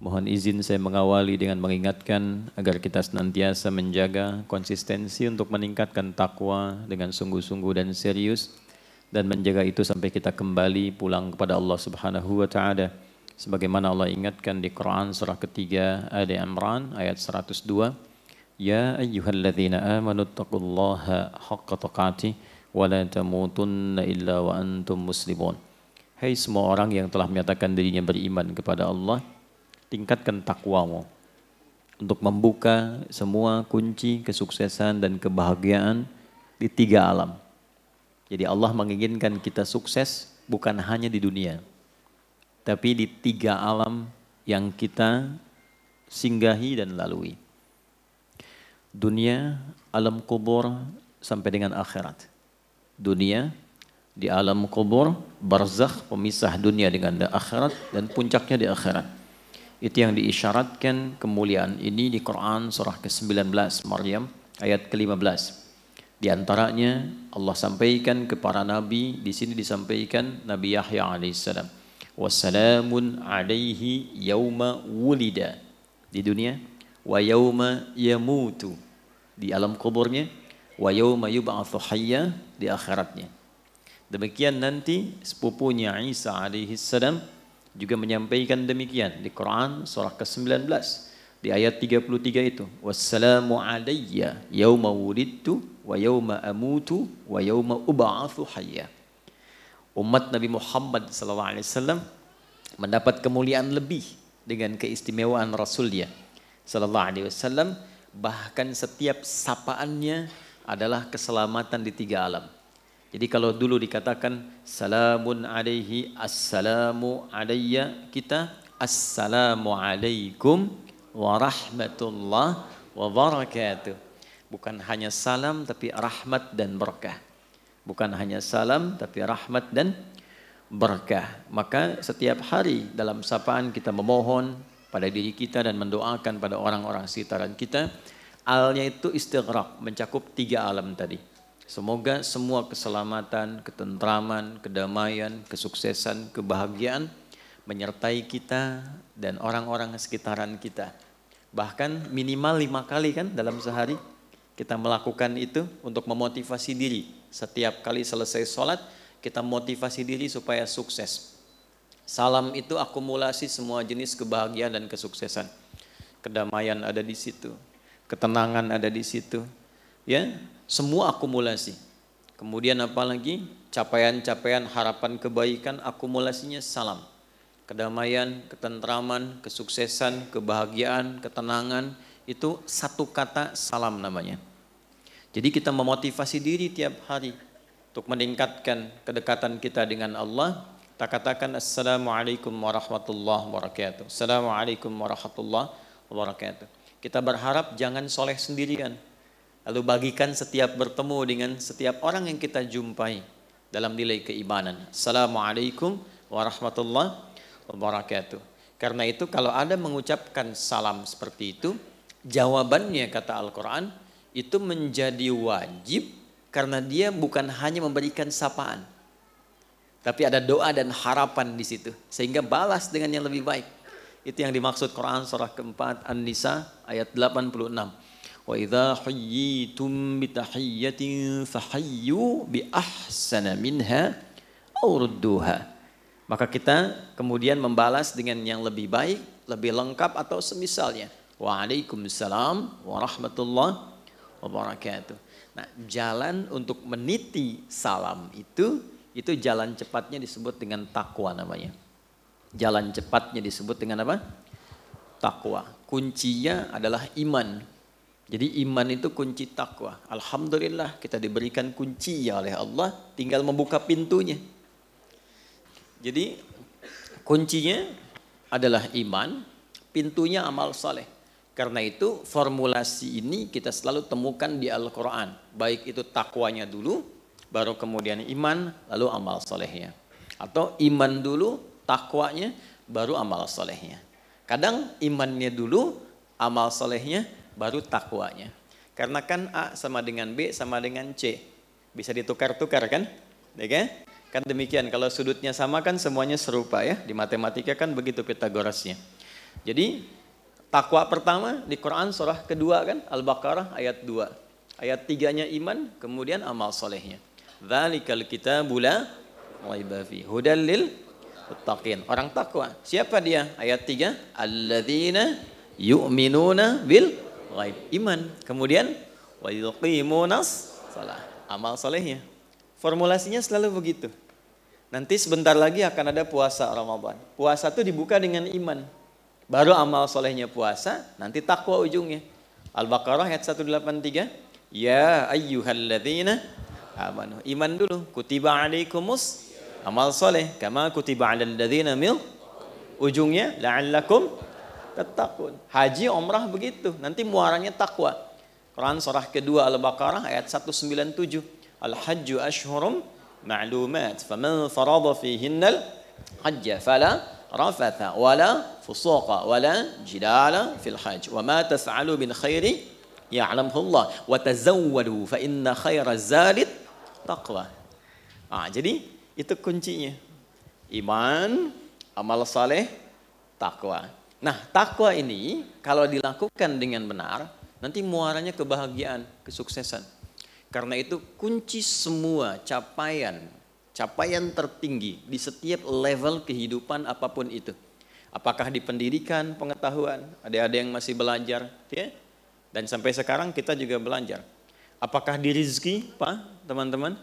Mohon izin saya mengawali dengan mengingatkan agar kita senantiasa menjaga konsistensi untuk meningkatkan takwa dengan sungguh-sungguh dan serius, dan menjaga itu sampai kita kembali pulang kepada Allah Subhanahu wa taala. Sebagaimana Allah ingatkan di Quran surah ketiga Ali Imran ayat 102, Ya ayyuhalladzina amanu taqullaha haqqa tuqatih wa la tamutunna illa wa antum muslimun. Hai semua orang yang telah menyatakan dirinya beriman kepada Allah, tingkatkan takwamu untuk membuka semua kunci kesuksesan dan kebahagiaan di 3 alam. Jadi Allah menginginkan kita sukses bukan hanya di dunia, tapi di 3 alam yang kita singgahi dan lalui. Dunia, alam kubur, sampai dengan akhirat. Dunia, di alam kubur, barzakh, pemisah dunia dengan akhirat, dan puncaknya di akhirat. Itu yang diisyaratkan kemuliaan ini di Quran surah ke-19 Maryam ayat ke-15. Di antaranya Allah sampaikan ke para nabi, di sini disampaikan Nabi Yahya alaihissalam. Wassalamun alaihi yauma wulida di dunia, wa yauma yamutu di alam kuburnya, wa yauma yub'atsu hayya di akhiratnya. Demikian nanti sepupunya Isa alaihissalam juga menyampaikan demikian di Quran surah ke-19 di ayat 33 itu, wassalamu alayya yauma wulidtu wa yauma amutu wa yauma ub'atsu hayya. Umat Nabi Muhammad SAW mendapat kemuliaan lebih dengan keistimewaan Rasulnya SAW, bahkan setiap sapaannya adalah keselamatan di 3 alam. Jadi kalau dulu dikatakan salamun alaihi, assalamu alayya, kita assalamu alaikum warahmatullah wabarakatuh. Bukan hanya salam tapi rahmat dan berkah. Bukan hanya salam tapi rahmat dan berkah. Maka setiap hari dalam sapaan kita memohon pada diri kita dan mendoakan pada orang-orang sekitaran kita. Alnya itu istighraq, mencakup 3 alam tadi. Semoga semua keselamatan, ketentraman, kedamaian, kesuksesan, kebahagiaan menyertai kita dan orang-orang sekitaran kita. Bahkan minimal 5 kali kan dalam sehari kita melakukan itu untuk memotivasi diri. Setiap kali selesai sholat kita motivasi diri supaya sukses. Salam itu akumulasi semua jenis kebahagiaan dan kesuksesan. Kedamaian ada di situ, ketenangan ada di situ, ya, semua akumulasi. Kemudian apalagi capaian-capaian harapan kebaikan, akumulasinya salam. Kedamaian, ketentraman, kesuksesan, kebahagiaan, ketenangan, itu satu kata salam namanya. Jadi kita memotivasi diri tiap hari untuk meningkatkan kedekatan kita dengan Allah. Kita katakan assalamualaikum warahmatullahi wabarakatuh. Assalamualaikum warahmatullahi wabarakatuh. Kita berharap jangan soleh sendirian. Lalu bagikan setiap bertemu dengan setiap orang yang kita jumpai dalam nilai keimanan. Assalamualaikum warahmatullahi wabarakatuh. Karena itu kalau ada mengucapkan salam seperti itu, jawabannya kata Al-Quran, itu menjadi wajib karena dia bukan hanya memberikan sapaan. Tapi ada doa dan harapan di situ. Sehingga balas dengan yang lebih baik. Itu yang dimaksud Quran surah keempat An-Nisa ayat 86. Wa idza huyyitum bi tahiyyatin fahayyu bi ahsana minha aw rudduha. Maka kita kemudian membalas dengan yang lebih baik, lebih lengkap atau semisalnya. Waalaikumsalam warahmatullahi wabarakatuh. Nah, jalan untuk meniti salam itu jalan cepatnya disebut dengan takwa namanya. Jalan cepatnya disebut dengan apa? Takwa. Kuncinya adalah iman. Jadi iman itu kunci takwa. Alhamdulillah kita diberikan kunci oleh Allah, tinggal membuka pintunya. Jadi kuncinya adalah iman, pintunya amal saleh. Karena itu formulasi ini kita selalu temukan di Al-Quran. Baik itu takwanya dulu, baru kemudian iman, lalu amal salehnya. Atau iman dulu, takwanya, baru amal salehnya. Kadang imannya dulu, amal salehnya, baru takwanya. Karena kan A sama dengan B sama dengan C. Bisa ditukar-tukar kan? Kan demikian, kalau sudutnya sama kan semuanya serupa ya. Di matematika kan begitu Pitagorasnya. Jadi takwa pertama di Quran surah kedua kan, Al-Baqarah ayat 2. Ayat 3-nya iman, kemudian amal solehnya. Dzalikal kitabu la raiba fihi hudal lil muttaqin. Orang takwa. Siapa dia? Ayat 3, alladzina yu'minuna bil ghaib. Iman. Kemudian wa yuqimunas shalah. Amal solehnya. Formulasinya selalu begitu. Nanti sebentar lagi akan ada puasa Ramadan. Puasa itu dibuka dengan iman. Baru amal solehnya puasa, nanti takwa ujungnya. Al-Baqarah ayat 183. Ya ayyuhalladzina amanu. Iman dulu. Kutiba alaikumus amal soleh. Kama kutiba alal ladzina min. Ujungnya la'allakum tattaqun. Haji, umrah begitu. Nanti muaranya takwa. Quran surah kedua Al-Baqarah ayat 197. Al-hajju ashhurum ma'lumat. Faman farada fihinnal hajja fala rafatha wala fusuqa wala jidala fil hajj. Wa ma tas'alu min khairi ya'lamhu Allah. Wa tazawwadu fa inna khaira zadit taqwa. Jadi itu kuncinya. Iman, amal saleh, takwa. Nah, takwa ini kalau dilakukan dengan benar, nanti muaranya kebahagiaan, kesuksesan. Karena itu kunci semua capaian tertinggi di setiap level kehidupan apapun itu. Apakah di pendidikan, pengetahuan, ada yang masih belajar, ya? Dan sampai sekarang kita juga belajar. Apakah di rezeki, Pak, teman-teman?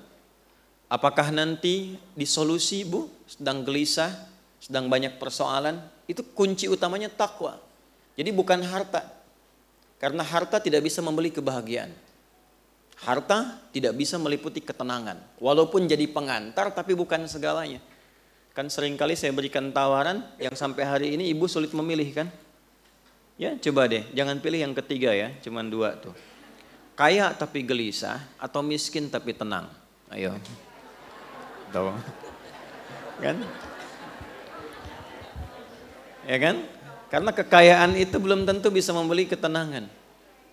Apakah nanti di solusi, Bu, sedang gelisah, sedang banyak persoalan? Itu kunci utamanya takwa. Jadi bukan harta. Karena harta tidak bisa membeli kebahagiaan. Harta tidak bisa meliputi ketenangan. Walaupun jadi pengantar, tapi bukan segalanya. Kan seringkali saya berikan tawaran yang sampai hari ini ibu sulit memilih kan? Ya coba deh, jangan pilih yang ketiga ya, cuman 2 tuh. Kaya tapi gelisah atau miskin tapi tenang. Ayo. Tahu? Kan? Ya kan? Karena kekayaan itu belum tentu bisa membeli ketenangan.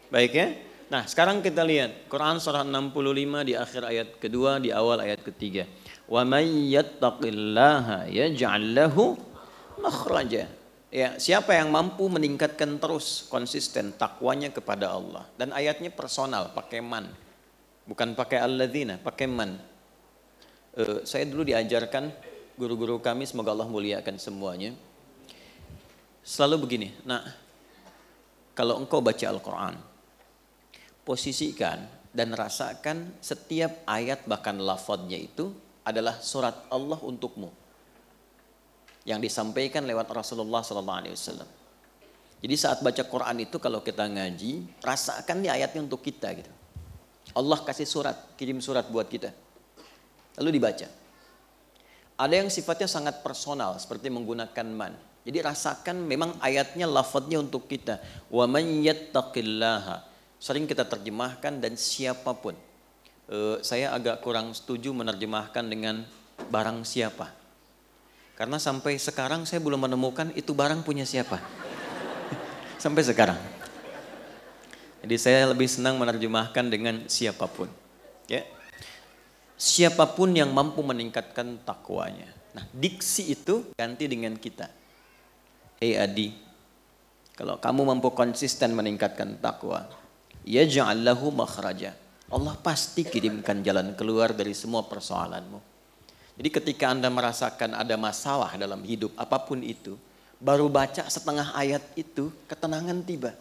Baik ya? Nah sekarang kita lihat Quran surah 65 di akhir ayat kedua, di awal ayat ketiga. Wa may yattaqillaha yaj'al lahu makhraja. Ya, siapa yang mampu meningkatkan terus konsisten takwanya kepada Allah. Dan ayatnya personal, pakai man. Bukan pakai alladzina, pakai man. Saya dulu diajarkan guru-guru kami, semoga Allah muliakan semuanya. Selalu begini, nah kalau engkau baca Al-Quran, posisikan dan rasakan setiap ayat bahkan lafadznya itu adalah surat Allah untukmu yang disampaikan lewat Rasulullah SAW. Jadi saat baca Quran itu kalau kita ngaji, rasakan nih ayatnya untuk kita gitu. Allah kasih surat, kirim surat buat kita. Lalu dibaca. Ada yang sifatnya sangat personal seperti menggunakan man. Jadi rasakan memang ayatnya lafadznya untuk kita. Wa man yattaqillaha. Sering kita terjemahkan dan siapapun. Saya agak kurang setuju menerjemahkan dengan barang siapa. Karena sampai sekarang saya belum menemukan itu barang punya siapa. Sampai sekarang. Jadi saya lebih senang menerjemahkan dengan siapapun. Ya. Siapapun yang mampu meningkatkan takwanya. Nah, diksi itu ganti dengan kita. Adi, kalau kamu mampu konsisten meningkatkan takwa, yaj'al lahu makhraja. Allah pasti kirimkan jalan keluar dari semua persoalanmu. Jadi ketika Anda merasakan ada masalah dalam hidup apapun itu, baru baca setengah ayat itu, ketenangan tiba.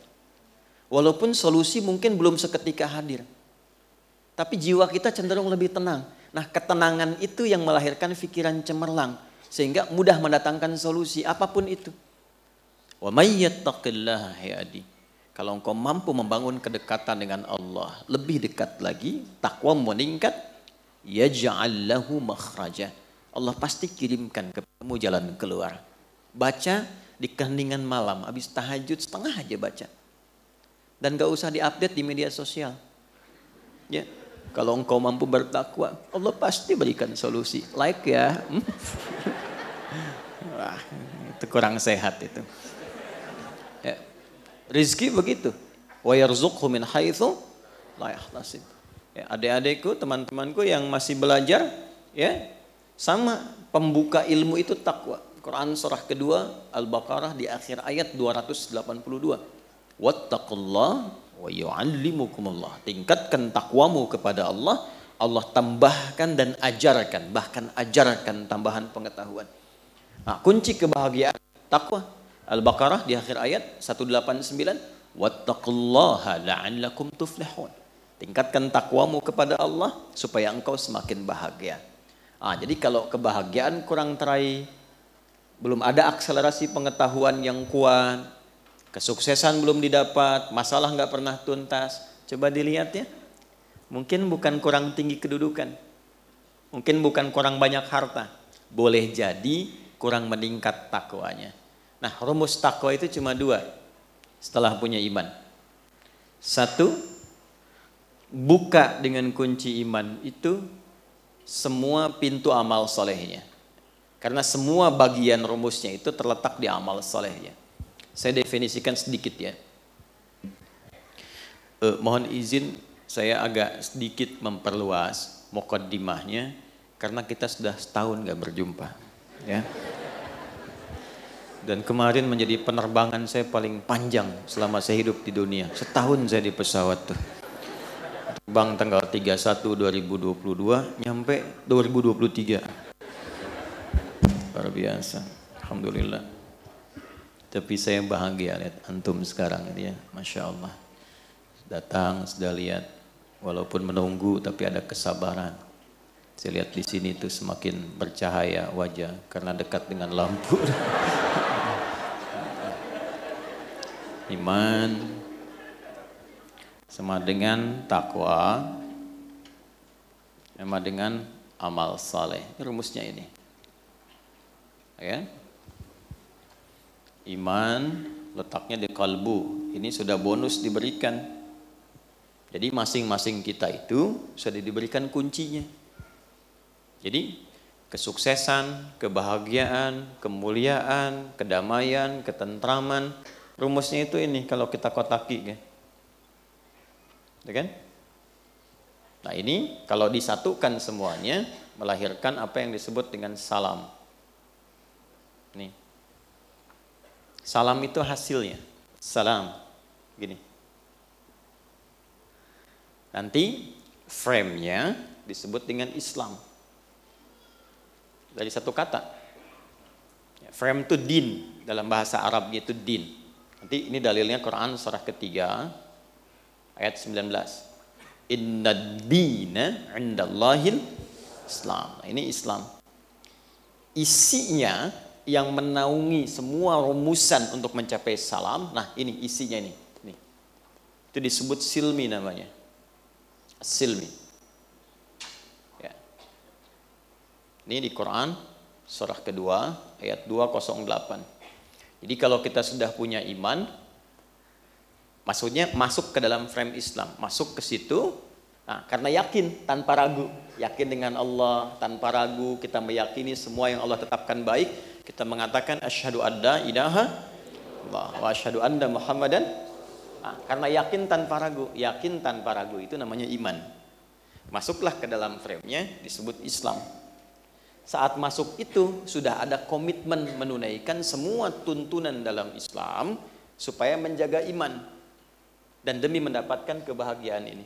Walaupun solusi mungkin belum seketika hadir. Tapi jiwa kita cenderung lebih tenang. Nah, ketenangan itu yang melahirkan pikiran cemerlang. Sehingga mudah mendatangkan solusi apapun itu. Wa may yattaqillaha ya'di. Kalau engkau mampu membangun kedekatan dengan Allah, lebih dekat lagi, takwa meningkat, yaj'al lahu makhraja. Allah pasti kirimkan kepadamu jalan keluar. Baca di keheningan malam, habis tahajud setengah aja baca. Dan gak usah diupdate di media sosial. Ya, kalau engkau mampu bertakwa, Allah pasti berikan solusi. Like ya. Wah, itu kurang sehat itu. Ya. Rizki begitu. Wa yarzuqhu min haitsu la yahtasib. Ya, adik-adikku, teman-temanku yang masih belajar, ya, sama pembuka ilmu itu takwa. Quran surah kedua Al-Baqarah di akhir ayat 282. Wattaqullah wa yu'allimukumullah. Tingkatkan takwamu kepada Allah, Allah tambahkan dan ajarkan, bahkan ajarkan tambahan pengetahuan. Nah, kunci kebahagiaan takwa. Al-Baqarah di akhir ayat 189, wattaqullaha la'allakum tuflihun. Tingkatkan takwamu kepada Allah supaya engkau semakin bahagia. Jadi kalau kebahagiaan kurang teraih, belum ada akselerasi pengetahuan yang kuat, kesuksesan belum didapat, masalah nggak pernah tuntas, coba dilihat ya. Mungkin bukan kurang tinggi kedudukan, mungkin bukan kurang banyak harta, boleh jadi kurang meningkat takwanya. Nah, rumus takwa itu cuma dua setelah punya iman. Satu, buka dengan kunci iman itu semua pintu amal solehnya. Karena semua bagian rumusnya itu terletak di amal solehnya. Saya definisikan sedikit ya. Mohon izin saya agak sedikit memperluas muqaddimahnya karena kita sudah setahun gak berjumpa ya. Dan kemarin menjadi penerbangan saya paling panjang selama saya hidup di dunia. Setahun saya di pesawat tuh. Terbang tanggal 31 2022 nyampe 2023. Luar biasa, alhamdulillah. Tapi saya bahagia lihat antum sekarang ini ya, masya Allah. Datang sudah lihat, walaupun menunggu tapi ada kesabaran. Saya lihat di sini tuh semakin bercahaya wajah karena dekat dengan lampu. Iman sama dengan takwa, sama dengan amal saleh. Rumusnya ini. Ya. Iman letaknya di kalbu. Ini sudah bonus diberikan. Jadi masing-masing kita itu sudah diberikan kuncinya. Jadi kesuksesan, kebahagiaan, kemuliaan, kedamaian, ketentraman, rumusnya itu ini kalau kita kotaki kan? Nah, ini kalau disatukan semuanya melahirkan apa yang disebut dengan salam. Nih. Salam itu hasilnya. Salam. Gini. Nanti frame-nya disebut dengan Islam. Dari satu kata. Frame itu din. Dalam bahasa Arabnya itu din. Nanti ini dalilnya Quran surah ketiga ayat 19. Inna dina indallahil Islam. Nah, ini Islam. Isinya yang menaungi semua rumusan untuk mencapai salam. Nah, ini isinya ini. Itu disebut silmi namanya. Silmi. Ya. Ini di Quran surah kedua ayat 208. Jadi kalau kita sudah punya iman, maksudnya masuk ke dalam frame Islam, masuk ke situ, nah, karena yakin tanpa ragu, yakin dengan Allah tanpa ragu, kita meyakini semua yang Allah tetapkan baik, kita mengatakan asyhadu alla ilaha illallah wa asyhadu anna Muhammadan. Nah, karena yakin tanpa ragu itu namanya iman. Masuklah ke dalam frame-nya disebut Islam. Saat masuk itu sudah ada komitmen menunaikan semua tuntunan dalam Islam supaya menjaga iman dan demi mendapatkan kebahagiaan ini.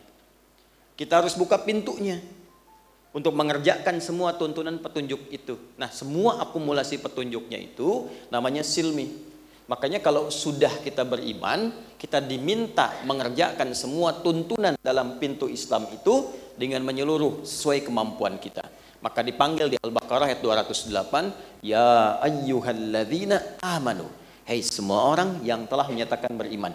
Kita harus buka pintunya untuk mengerjakan semua tuntunan petunjuk itu. Nah, semua akumulasi petunjuknya itu namanya silmi. Makanya kalau sudah kita beriman, kita diminta mengerjakan semua tuntunan dalam pintu Islam itu dengan menyeluruh sesuai kemampuan kita. Maka dipanggil di Al-Baqarah ayat 208, ya ayyuhalladzina amanu. Hai semua orang yang telah menyatakan beriman,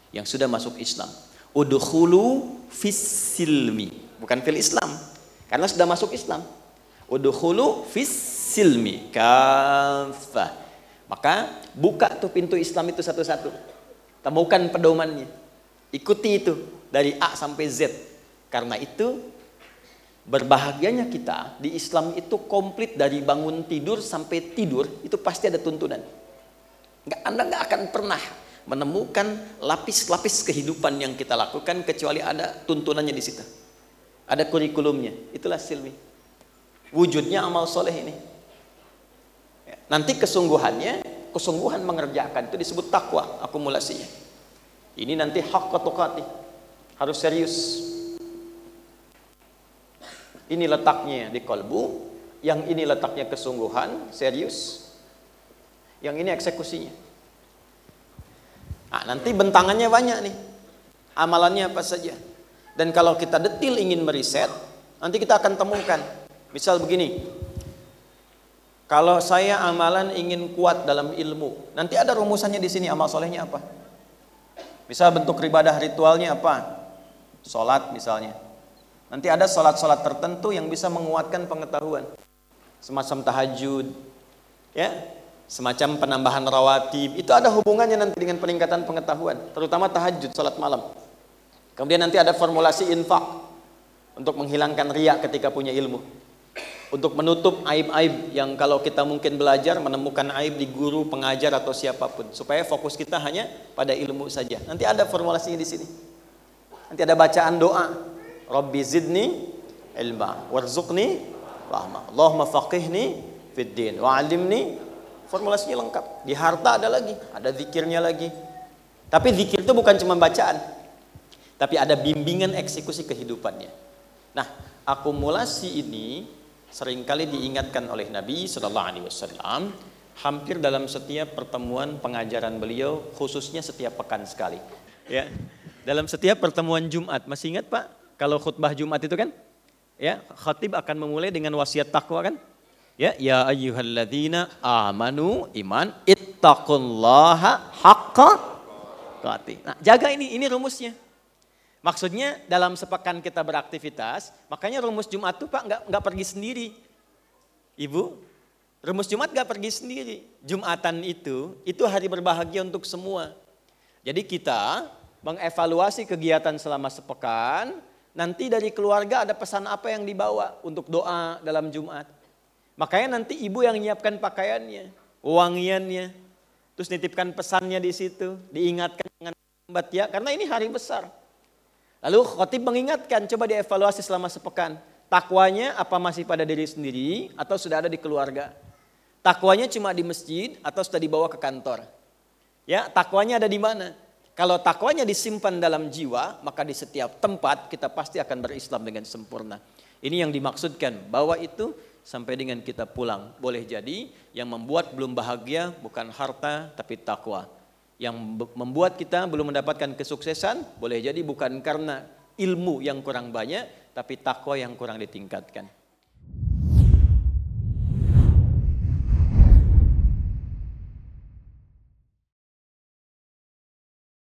yang sudah masuk Islam. Udkhulu fis silmi, bukan fil Islam. Karena sudah masuk Islam. Udkhulu fis silmi kafah. Maka buka tuh pintu Islam itu satu-satu. Temukan pedomannya. Ikuti itu dari A sampai Z. Karena itu berbahagianya kita di Islam itu komplit dari bangun tidur sampai tidur itu pasti ada tuntunan. Anda nggak akan pernah menemukan lapis-lapis kehidupan yang kita lakukan kecuali ada tuntunannya di situ. Ada kurikulumnya. Itulah silmi. Wujudnya amal soleh ini. Ya. Nanti kesungguhan mengerjakan itu disebut takwa akumulasinya. Ini nanti haqqa tuqati, harus serius. Ini letaknya di kalbu, yang ini letaknya kesungguhan, serius. Yang ini eksekusinya. Nah, nanti bentangannya banyak nih. Amalannya apa saja. Dan kalau kita detil ingin meriset, nanti kita akan temukan. Misal begini. Kalau saya amalan ingin kuat dalam ilmu, nanti ada rumusannya di sini amal solehnya apa. Misal bentuk ibadah ritualnya apa? Sholat misalnya. Nanti ada sholat-sholat tertentu yang bisa menguatkan pengetahuan. Semacam tahajud, ya, semacam penambahan rawatib. Itu ada hubungannya nanti dengan peningkatan pengetahuan, terutama tahajud, sholat malam. Kemudian nanti ada formulasi infak untuk menghilangkan riya ketika punya ilmu, untuk menutup aib-aib yang kalau kita mungkin belajar menemukan aib di guru, pengajar atau siapapun, supaya fokus kita hanya pada ilmu saja. Nanti ada formulasinya di sini. Nanti ada bacaan doa, Rabbi zidni ilma warzuqni rahmah, Allahumma faqihni fid din wa'allimni. Formulasinya lengkap. Di harta ada lagi, ada zikirnya lagi. Tapi zikir itu bukan cuma bacaan, tapi ada bimbingan eksekusi kehidupannya. Nah, akumulasi ini seringkali diingatkan oleh Nabi Sallallahu Alaihi Wasallam hampir dalam setiap pertemuan pengajaran beliau, khususnya setiap pekan sekali. Ya, dalam setiap pertemuan Jumat, masih ingat Pak? Kalau khutbah Jumat itu kan, ya, khatib akan memulai dengan wasiat takwa kan? Ya ayyuhalladzina amanu iman ittaqullaha haqqa tuqatih. Nah, jaga ini rumusnya. Maksudnya dalam sepekan kita beraktivitas, makanya rumus Jumat itu Pak nggak pergi sendiri. Ibu, rumus Jumat nggak pergi sendiri. Jumatan itu hari berbahagia untuk semua. Jadi kita mengevaluasi kegiatan selama sepekan, nanti dari keluarga ada pesan apa yang dibawa untuk doa dalam Jumat. Makanya nanti ibu yang menyiapkan pakaiannya, wangiannya, terus nitipkan pesannya di situ, diingatkan dengan lambat ya, karena ini hari besar. Lalu khatib mengingatkan, coba dievaluasi selama sepekan. Takwanya apa masih pada diri sendiri atau sudah ada di keluarga? Takwanya cuma di masjid atau sudah dibawa ke kantor? Ya, takwanya ada di mana? Kalau takwanya disimpan dalam jiwa, maka di setiap tempat kita pasti akan berislam dengan sempurna. Ini yang dimaksudkan, bahwa itu sampai dengan kita pulang. Boleh jadi yang membuat belum bahagia bukan harta tapi takwa. Yang membuat kita belum mendapatkan kesuksesan boleh jadi bukan karena ilmu yang kurang banyak tapi takwa yang kurang ditingkatkan.